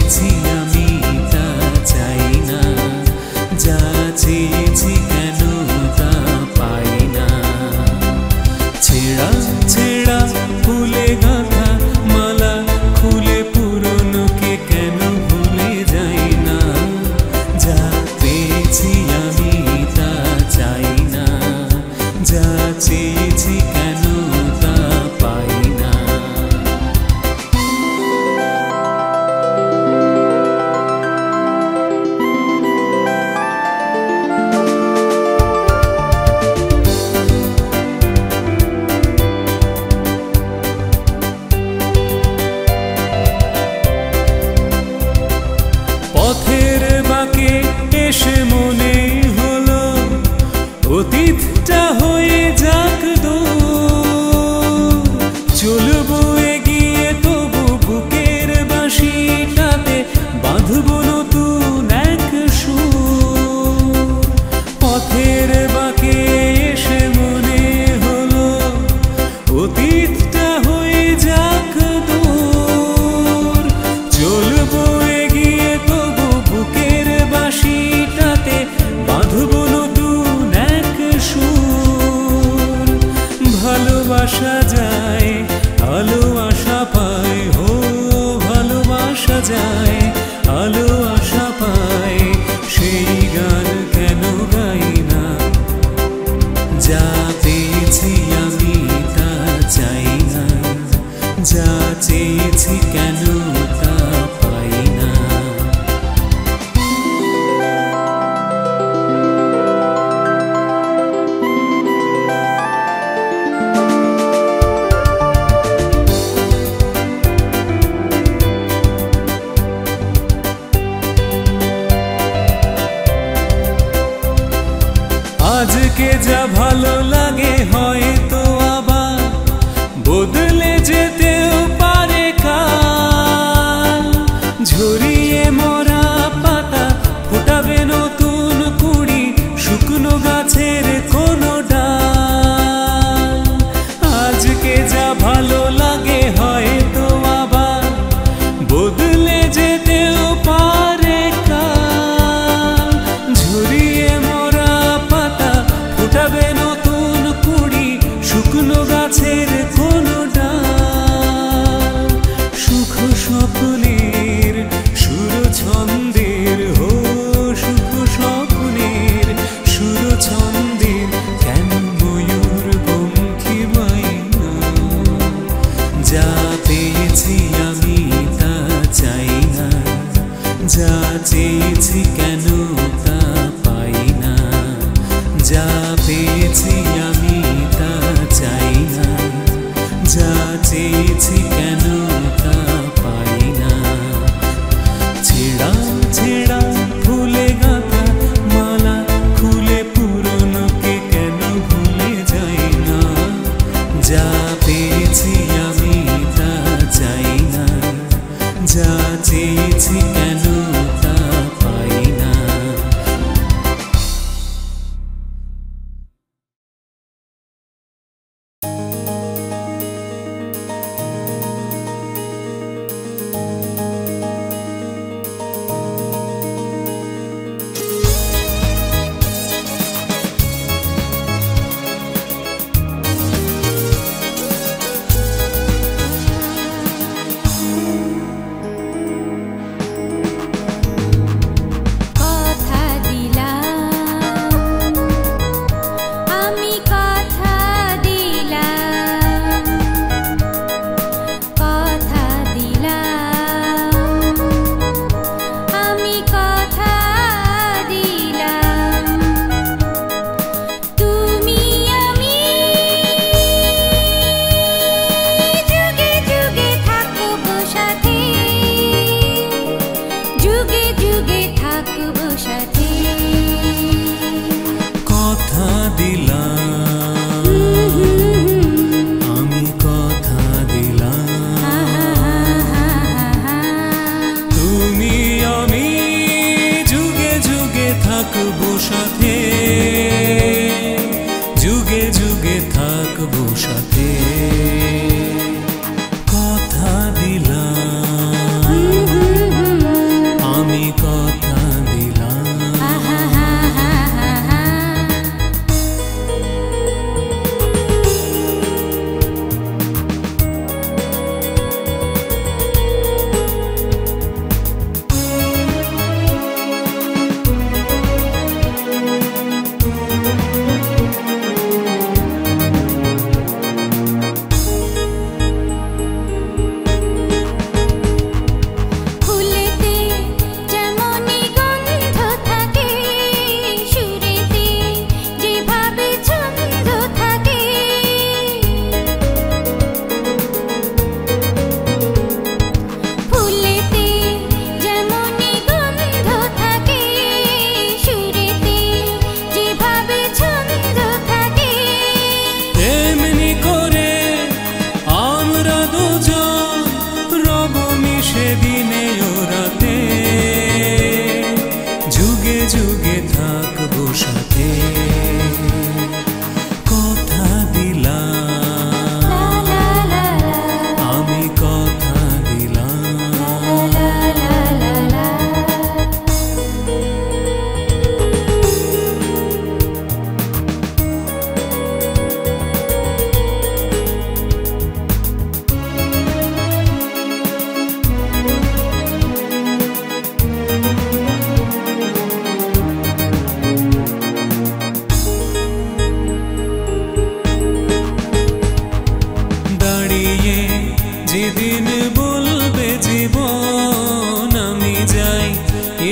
চেয়েছি আমি তা চাই না, যা চেয়েছি কেন তা পাই না। ছেঁড়া ছেঁড়া ফুলে গাঁথা মালা খুলে পুরনোকে কেন ভুলে যাই না, যা পেয়েছি আমি তা চাই না, যা চেয়েছি কেন তা পাই না। পথের বাঁকে এসে মনে হলো অতীতটা হয়ে যাক দূর, চলবো এগিয়ে তবু বুকের বাঁশিটাতে বাঁধবো নতুন এক সুর। পথের বাঁকে এসে মনে হলো অতীতটা হয়ে যাক দূর, চলবো এগিয়ে তবু বুকের বাঁশিটাতে বাঁধবো নতুন এক সুর। ভালোবাসা যায় আলো আশা পায়, হো ভালোবাসা যায় আলো আশা পায়, সেই গান কেন গাই না। যা পেয়েছি আমি তা চাই না, যা চেয়েছি কেন তা পাই না। আজকে যা ভালো লাগে হয়তো আবার বদলে যেতেও পারে কাল। ঝরিয়ে মরা পাতা ফোটাবে নতুন কুড়ি, শুকনো গাছের কোনো ডাল। আজকে যা ভালো লাগে হয়তো আবার বদলে যেতেও পারে কাল। ঝরিয়ে মরা পাতা ফোটাবে নতুন কুড়ি, শুকনো গাছের কোনো ডাল। সুখ স্বপ্নের সুর ছন্দের, হো সুখ স্বপ্নের সুর ছন্দের কেন ময়ূর পঙ্খী বাইনা। যা পেয়েছি আমি তা চাই না, যা চেয়েছি কেন তা পাই না। যা পেয়েছি আমি তা চাই না, যা চেয়েছি কেন তা পাই না। ছেঁড়া ছেঁড়া ফুলে গাঁথা মালা খুলে পুরনোকে কেন ভুলে যাই না, যা পেয়েছি আমি তা চাই না, যা চেয়েছি কেন তা পাই না।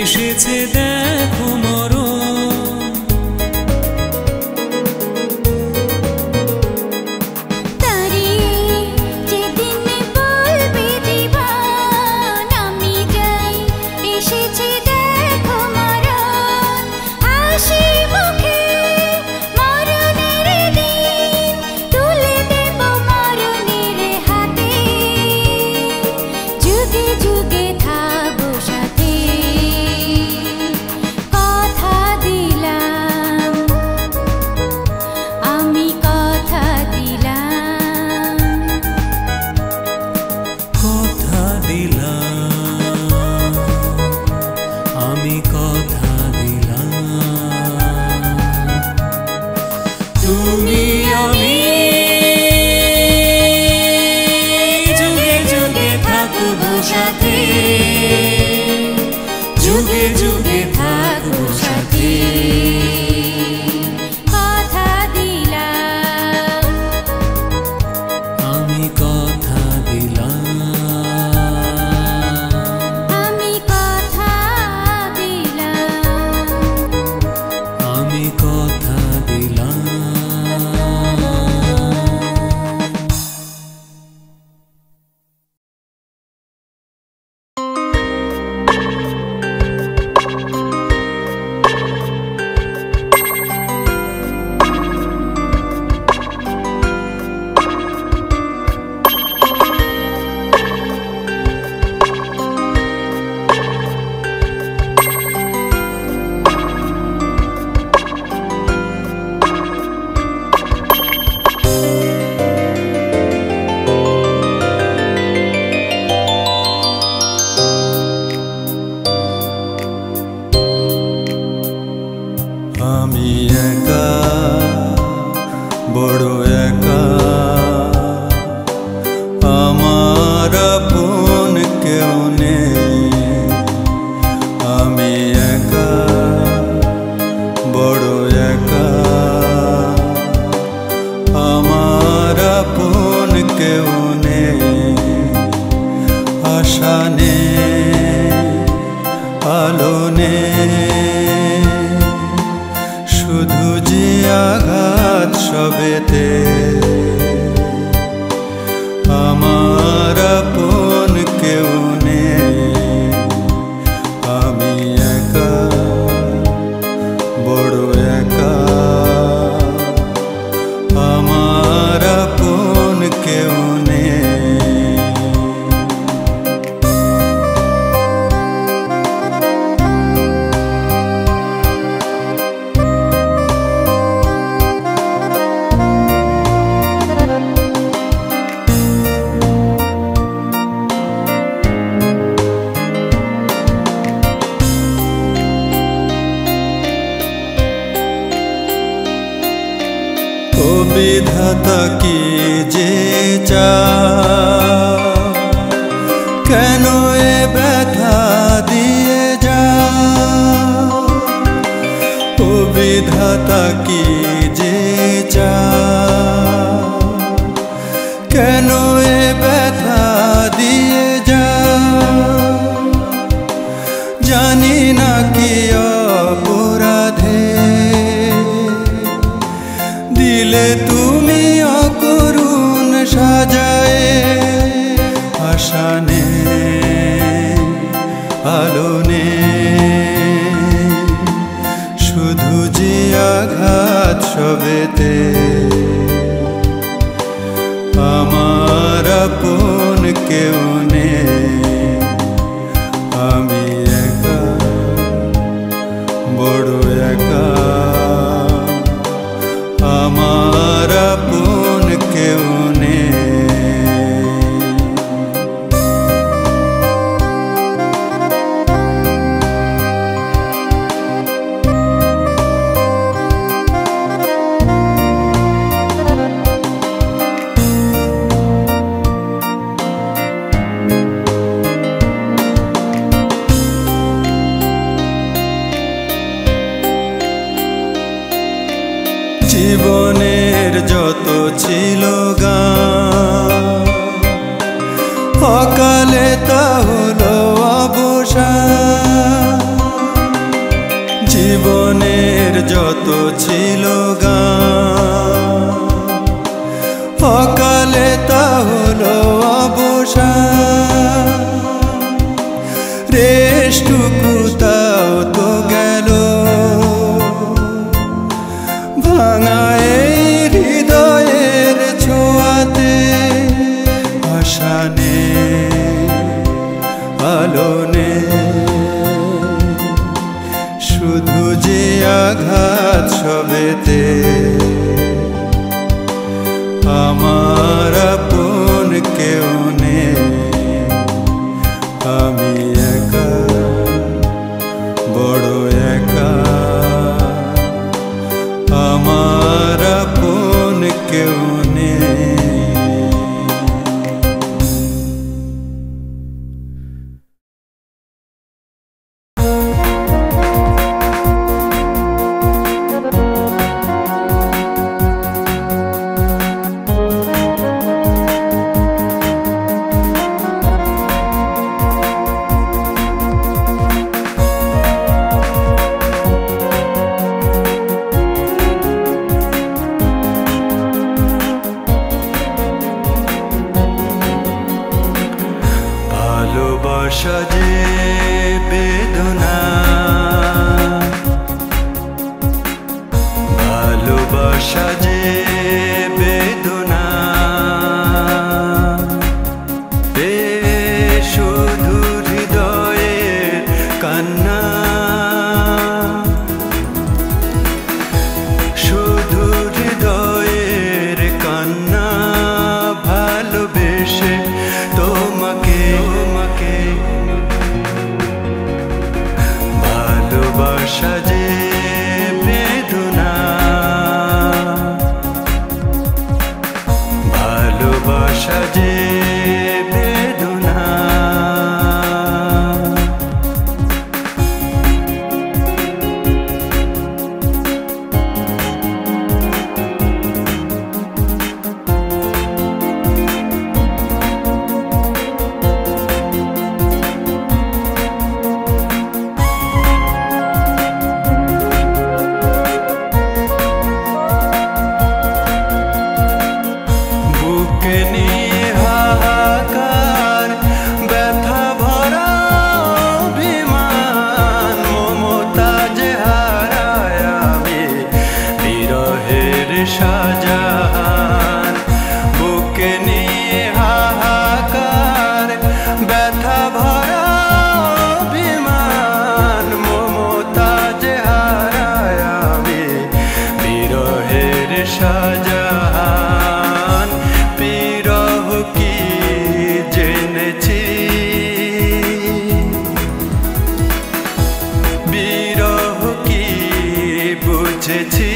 এসেছে দেখো মরণ। আমি কথা দিলাম, তুমি আমি যুগে যুগে থাকবো সাথে, যুগে যুগে থাকবো সাথে। কথা দিলাম, আমি কথা দিলাম, আমি কথা দিলাম। আমি একা, বড় একা, আমার আপন কেউ নেই। আমি একা, বড় একা, আমার আপন কেউ নেই। আশা নেই, আলো নেই, শুধু যে আঘাত সবেতে। আমার আপন কেউ নেই। আমি একা, বড় একা, আমার আপন কেউ নেই। বিধাতা কি যে চায়, কেন এ ব্যথা দিয়ে যাও। ও বিধাতা কি যে চায়, কেন এ ব্যথা দিয়ে যাও। জানি না কি অপরাধে দিলে তুমি অকরুণ সাজায়ে। আশা নেই, আলো নেই, শুধু যে আঘাত সবেতে। আমার আপন কেউ নেই। আমি একা, বড় একা, আমার আপন কেউ নেই। জীবনের যত ছিল গান, অকালে তা হলো অবসান। যত ছিল গান, অকালে তা হলো অবসান। রেশটুকু তাও তো গেল, ভাঙা এই হৃদয়ের ছোঁয়াতে। আশা নেই, আলো নেই, শুধু যে আঘাত সবেতে। আমার আপন কেউ নেই, আমি একা, বড় একা। আমার আপন কেউ নেই। ভালোবাসা যে বেদনা, ভালোবাসা যে বেদনা, শুধু হৃদয়ের কান্না, শুধু হৃদয়ের কান্না। ভালোবেসে তোমাকে, ভালোবাসা যে বেদনা, ভালোবাসা যে বেদনা। বুকে নিয়ে হাহাকার, ব্যথা ভরা অভিমান, মমতা যে হারায় আমি বিরহের শাহজাহান। বুকে নিয়ে হাহাকার, ব্যথা ভরা অভিমান, মমতা যে হারায় আমি বিরহের শাহজাহান। বিরহ কি জেনেছি, বিরহ কি বুঝেছি,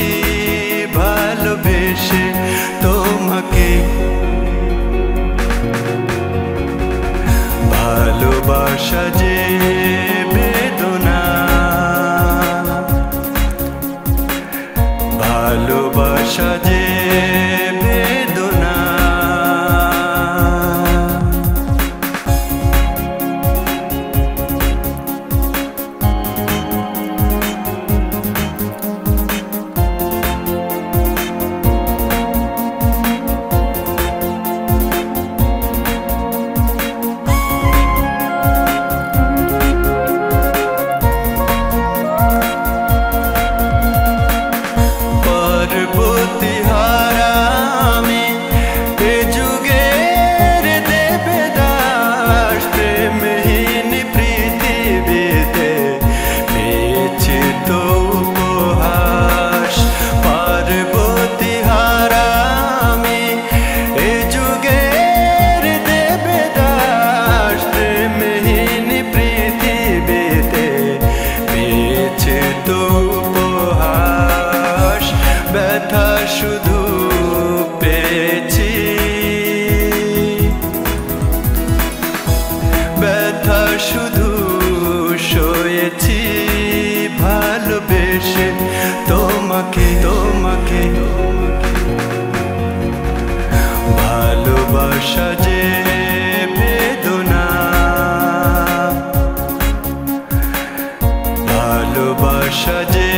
ভালোবেসে তোমাকে। ভালোবাসা যে বেদনা, ভালোবাসা যে বেদনা। শুধু সয়েছি ভালোবেসে তোমাকে তোমাকে ভালোবাসা যে বেদনা ভালোবাসা যে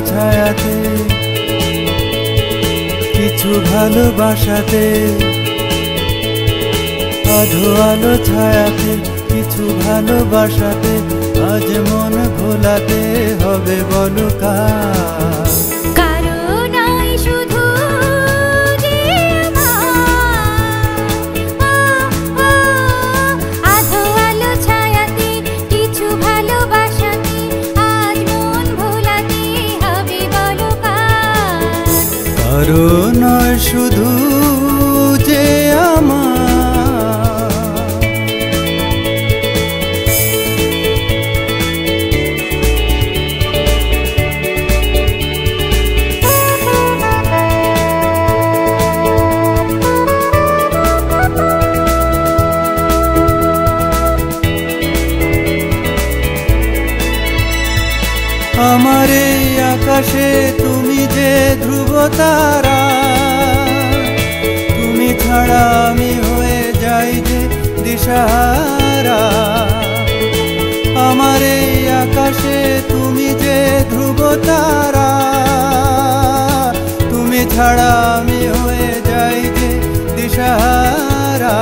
ছায়াতে কিছু ভালোবাসাতে আধো আলো ছায়াতে কিছু ভালোবাসাতে আজ মন ভোলাতে হবে বলো কার কারণই শুধু যে আধো আলো ছায়াতে কিছু ভালোবাসাতে আজ মন ভোলাতে হবে বলো কার কারণই শুধু যে আমার আমার এই আকাশে তুমি যে ধ্রুব তারা তুমি ছাড়া আমি হয়ে যাই যে দিশাহারা আমার এই আকাশে তুমি যে ধ্রুব তারা তুমি ছাড়া আমি হয়ে যাই যে দিশাহারা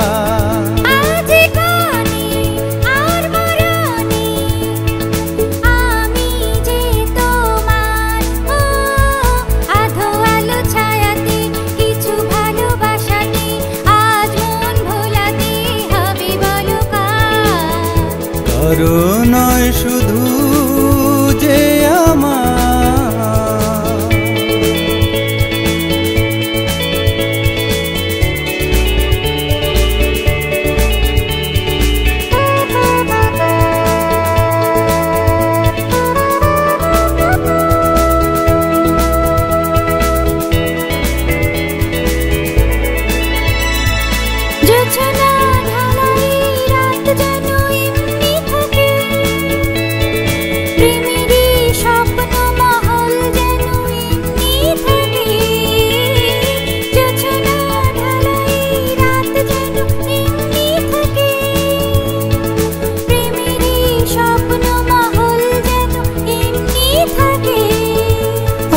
কারণই শুধু যে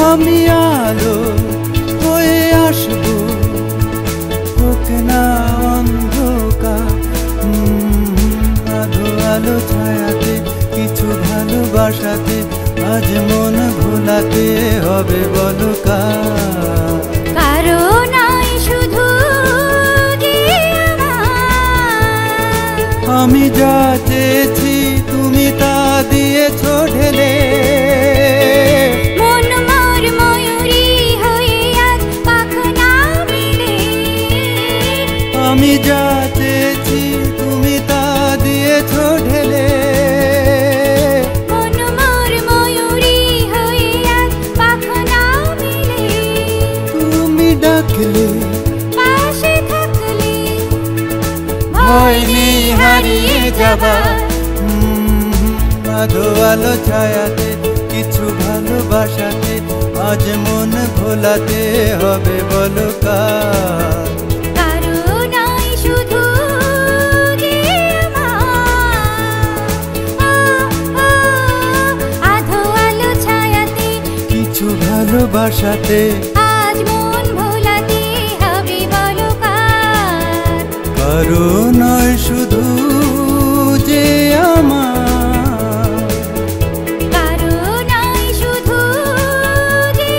আমি আলো হয়ে আসবো হোক না অন্ধকার আধো আলো ছায়াতে কিছু ভালোবাসাতে আজ মন ভোলাতে হবে বলো কার কারণই শুধু যে আমি যা চেয়েছি তুমি তা দিয়েছো ঢেলে আমি যা চেয়েছি তুমি তা দিয়েছো ঢেলে মন মোর ময়ূরী হয়ে আজ পাখনা মেলে তুমি ডাকলে পাশে থাকলে ভয় নেই হারিয়ে যাবা আধো আলো ছায়াতে কিছু ভালোবাসাতে আজ মন ভোলাতে হবে বলো কার শুধু যে আধো আলো ছায়াতে কিছু ভালোবাসাতে আজ মন ভোলাতে হবে বলো কার কারণই শুধু যে আমার কারণই শুধু যে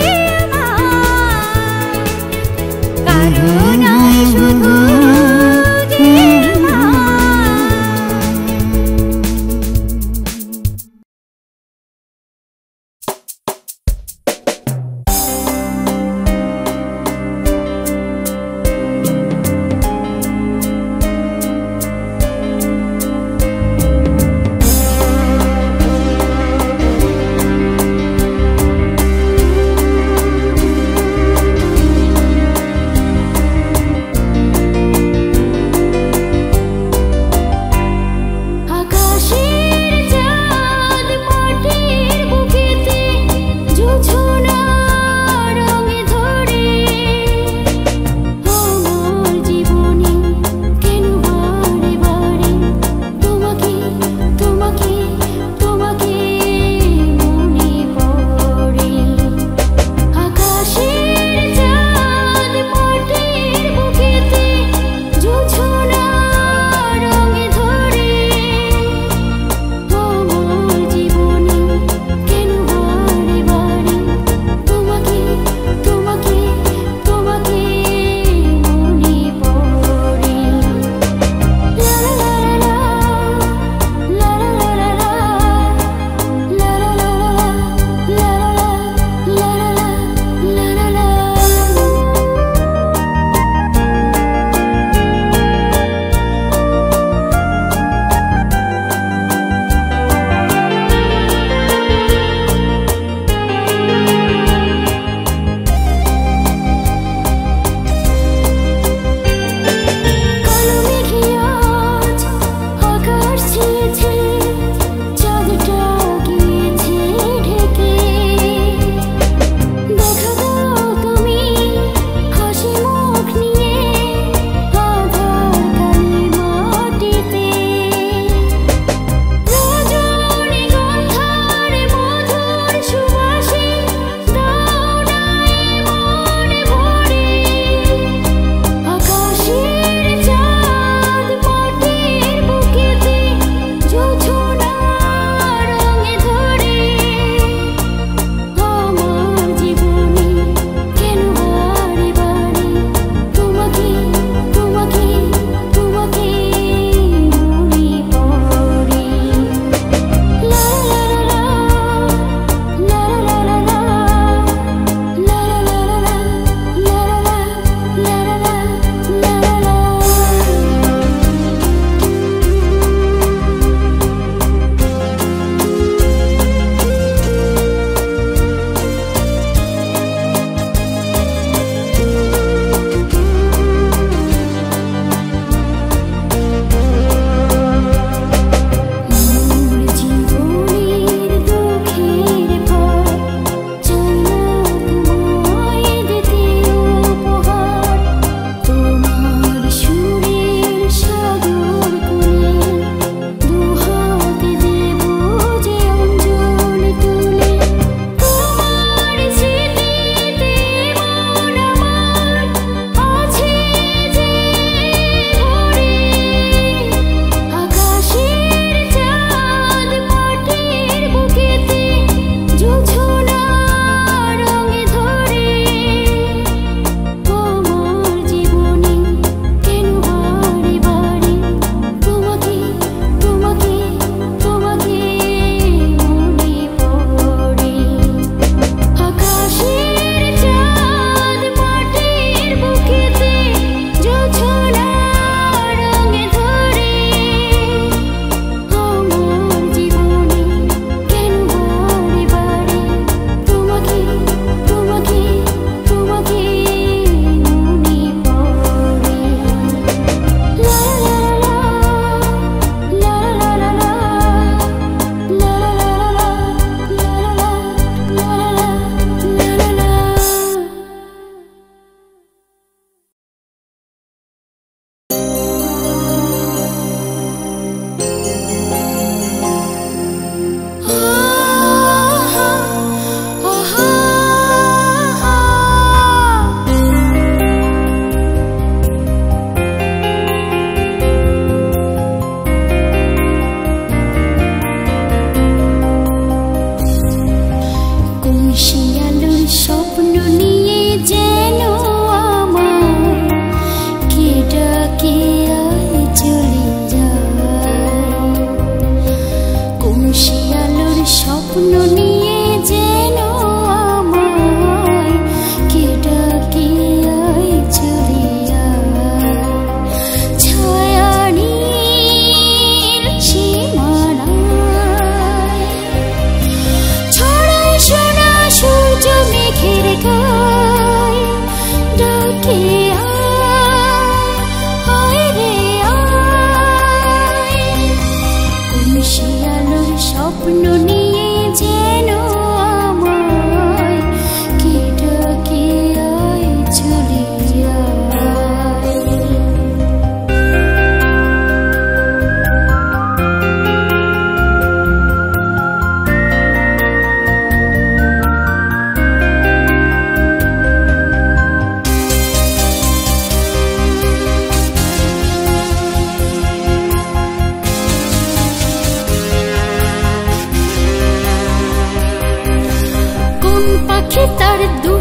কারণই শুধু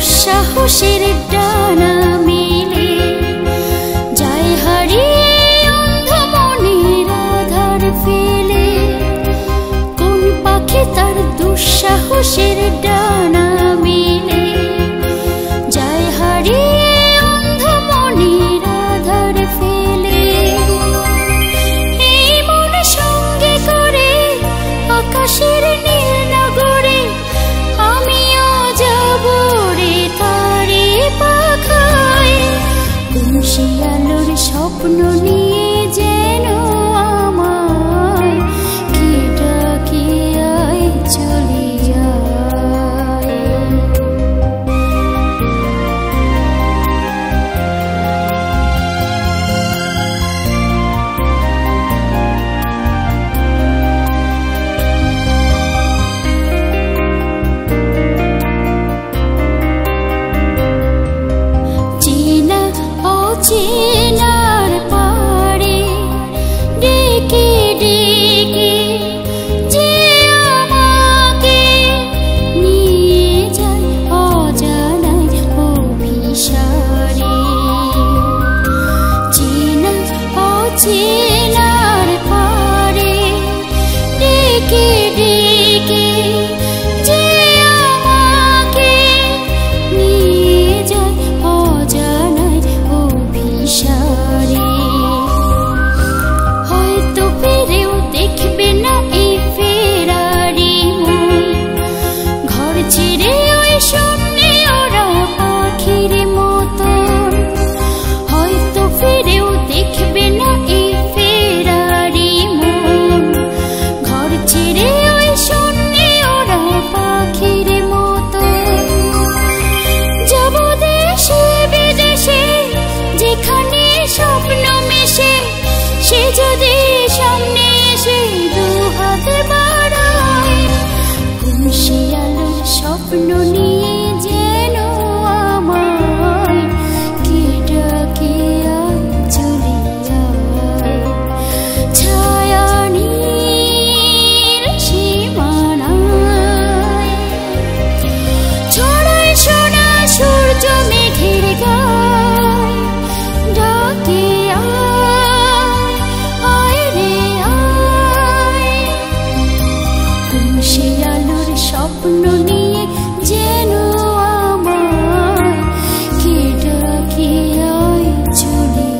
দুঃসাহসের ডানা মেলে যায় হারিয়ে অন্ধ মনের আধার ফেলে। কোন পাখি তার দুঃসাহসের ডানা মেলে যায় হারিয়ে অন্ধ মনের আধার ফেলে। এই মন সঙ্গে করে আকাশের নীল নগরে আমিও যাব রে তারে পাখায়। কোন সে আলোর স্বপ্ন নিয়ে যেন আমায় কে ডাকে আয় চলে আয়। চেনা অচেনার পারে ডেকে ডেকে যে আমাকে নিয়ে যায় অজানায় অভিসারে। চেনা অচেনার পারে ডেকে ডেকে যে আমাকে নিয়ে যায় অজানায় অভিসারে। হয়তো ফিরেও দেখবে না এই ফেরারি মন, ঘর ছেড়ে ওই শূন্যে ওরা পাখির মতন। হয়তো ফিরেও দেখবে না এই ফেরারি মন, ঘর ছেড়ে ওই শূন্যে ওরা পাখির মতন। যাব দেশে বিদেশে যেখানে স্বপ্ন মেশে, সে যদি সামনে এসে দু হাত বাড়ায়। কোন সে আলোর স্বপ্ন নিয়ে যেন আমায় কে ডাকে আয় চলে আয়। ছায়া নীল সীমানায় ছড়ায় সোনা সূর্য মেঘের গায়। ডাকে আয় আয় রে আয়। কোন সে আলোর স্বপ্ন নিয়ে যেন আমায় কে ডাকে আয় চলে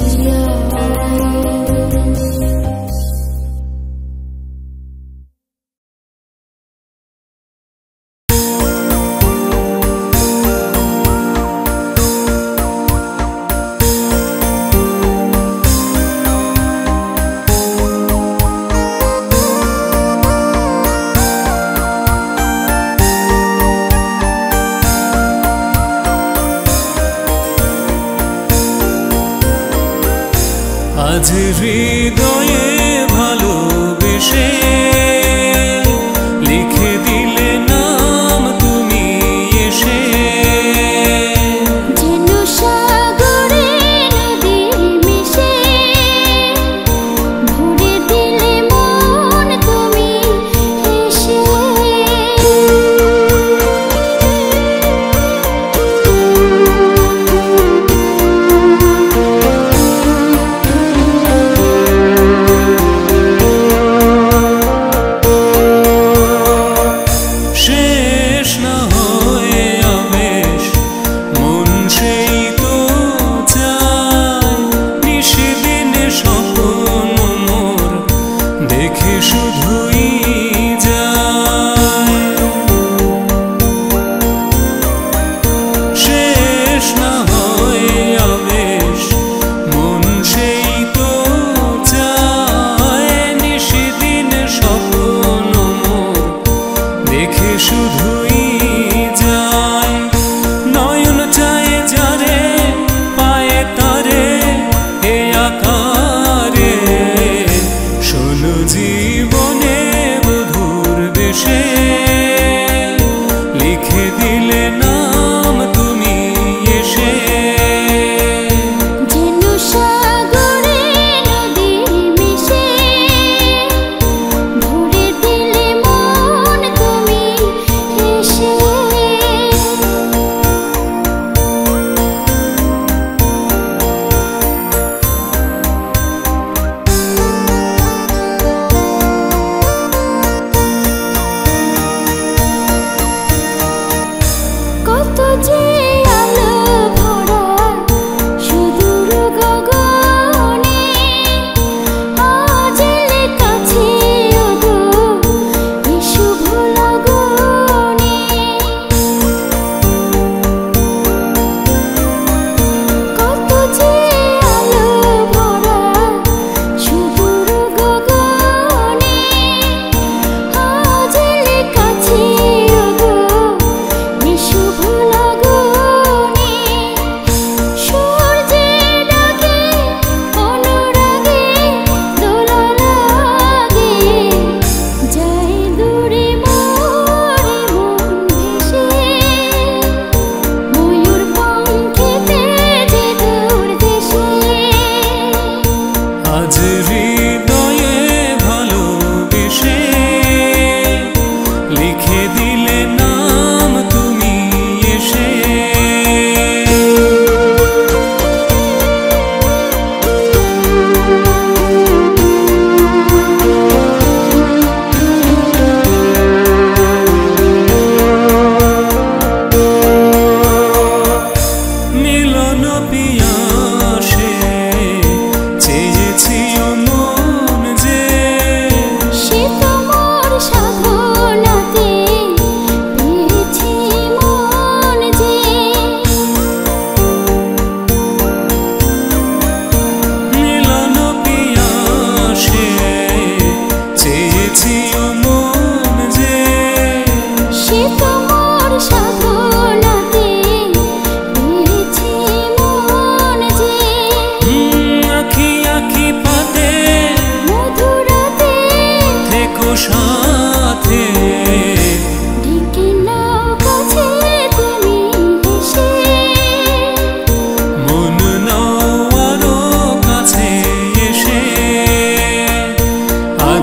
আয়। আজ হৃদয়ে ভালোবেসে লিখে দিলে নাম তুমি এসে। যেন সাগরে নদীর মিশে ভরে দিলে মন তুমি এসে।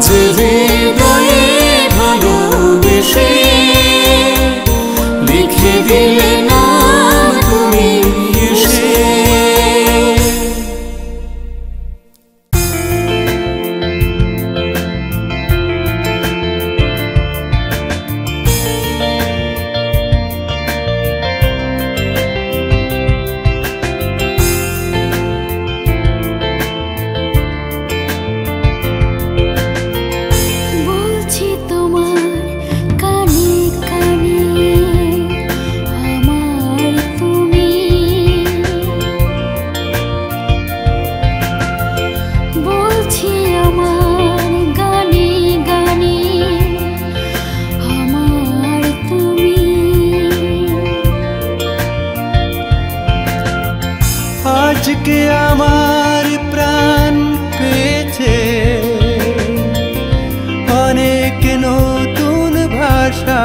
আজ হৃদয়ে ভালোবেসে লিখে দিলে নাম তুমি এসে। বলছি তোমার কানে কানে আমার তুমি, বলছি আমার গানে গানে আমার তুমি। আজকে আমার প্রাণ পেয়েছে অনেক নতুন ভাষা,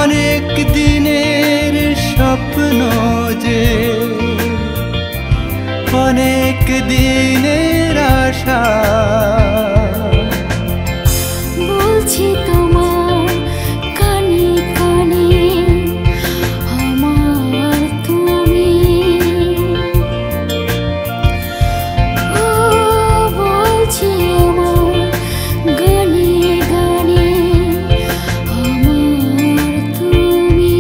অনেক দিনের স্বপ্ন যে অনেক দিনের আশা। বলছি তোমার কানে কানে আমার তুমি, ও বলছি আমার গানে গানে আমার তুমি।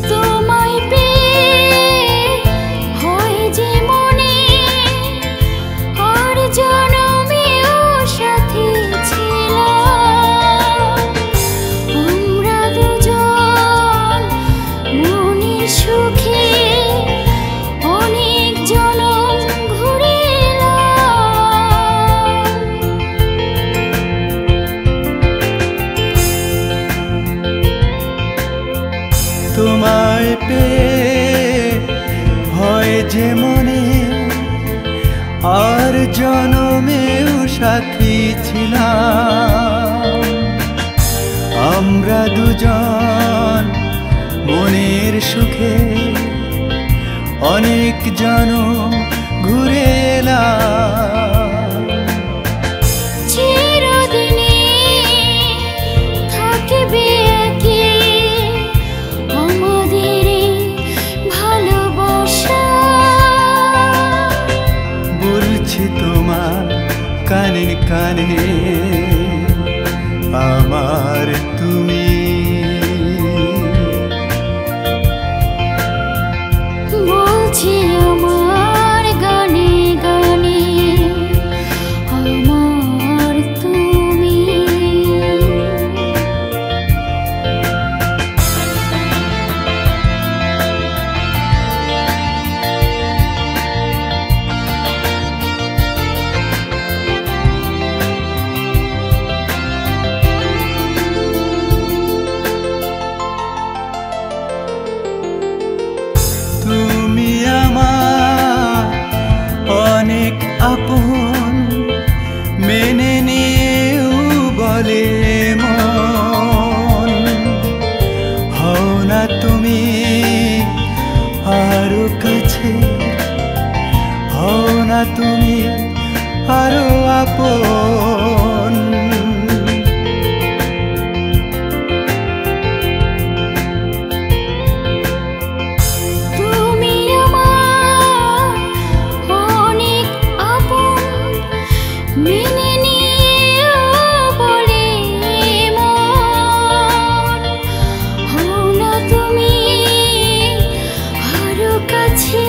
তোমায় পেয়ে হয় যে মনে আর জনমেও সাথী ছিলাম, আমরা দুজন মনের সুখে অনেক জনম ঘুরে এলাম। তোমায় পেয়ে হয় যে মনে আর জনমেও সাথী ছিলাম, আমরা দুজন মনের সুখে অনেক জনম ঘুরে এলাম। চিরদিনে থাকবে একে আমাদের এই ভালোবাসা। বলছি তোমার কানে কানে আমার তুমি। বলছি আমার গানে গানে আমার তুমি। তুমি আমার অনেক আপন, মেনে নিয়েও বলে মন। হও না তুমি আরো কাছে, হও না তুমি আরো আপন। তুমি আমার অনেক আপন, মেনে নিয়েও বলে মন। হও না তুমি আরো কাছে,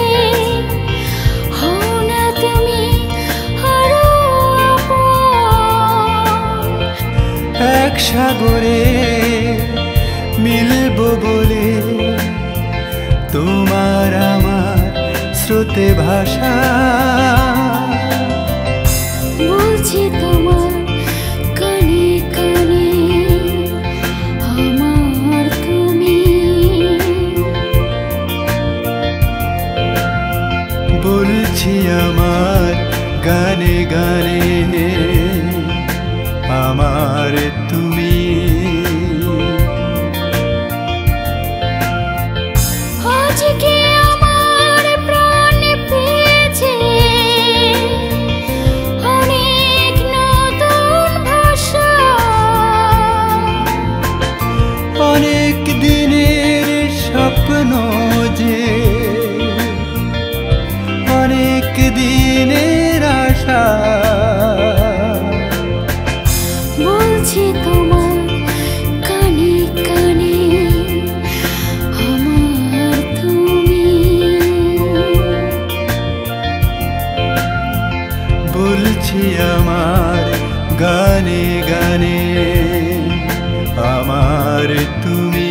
হও না তুমি আরো আপন। এক সাগরে মিলবো বলে তোমার আমার স্রোতে ভাষা। বলছি তোমার কানে কানে আমার তুমি। স্বপ্ন যে অনেক দিনের আশা বলছি তোমার কানে কানে আমার তুমি বলছি আমার গানে গানে আমার তুমি